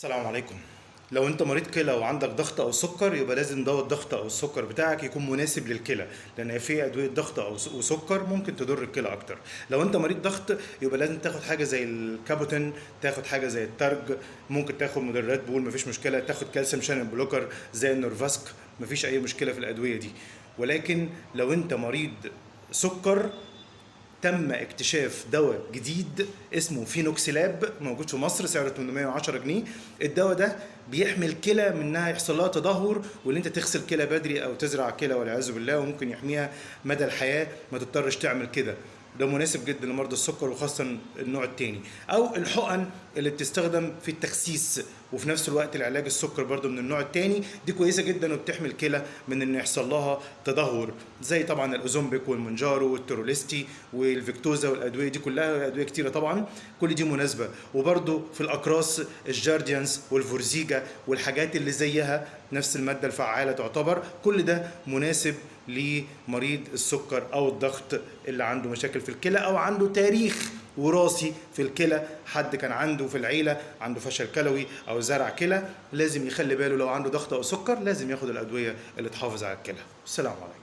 السلام عليكم. لو انت مريض كلى وعندك ضغط او سكر يبقى لازم دواء الضغط او السكر بتاعك يكون مناسب للكلى، لان في ادويه ضغط او وسكر ممكن تضر الكلى اكتر. لو انت مريض ضغط يبقى لازم تاخد حاجه زي الكابوتين، تاخد حاجه زي الترج، ممكن تاخد مدرات بول مفيش مشكله، تاخد كالسيوم شانل بلوكر زي النورفاسك، مفيش اي مشكله في الادويه دي. ولكن لو انت مريض سكر تم اكتشاف دواء جديد اسمه فينوكسيلاب موجود في مصر، سعره 810 جنيه. الدواء ده بيحمي الكلى من انها يحصل لها تدهور، واللي انت تغسل كلى بدري او تزرع كلى والعياذ بالله، وممكن يحميها مدى الحياه ما تضطرش تعمل كده. ده مناسب جدا لمرضى السكر وخاصه النوع الثاني. او الحقن اللي بتستخدم في التخسيس وفي نفس الوقت العلاج السكر برضو من النوع الثاني، دي كويسه جدا وبتحمي الكلى من ان يحصل لها تدهور، زي طبعا الاوزومبيك والمونجارو والتوروليستي والفيكتوزا والادويه دي كلها، ادويه كتيره طبعا، كل دي مناسبه. وبرضو في الاقراص الجارديانس والفورزيجا والحاجات اللي زيها نفس الماده الفعاله تعتبر، كل ده مناسب لمريض السكر او الضغط اللي عنده مشاكل في الكلى او عنده تاريخ وراثي في الكلى، حد كان عنده في العيله عنده فشل كلوي او زرع كلى، لازم يخلي باله لو عنده ضغط او سكر لازم ياخد الادويه اللي تحافظ على الكلى. السلام عليكم.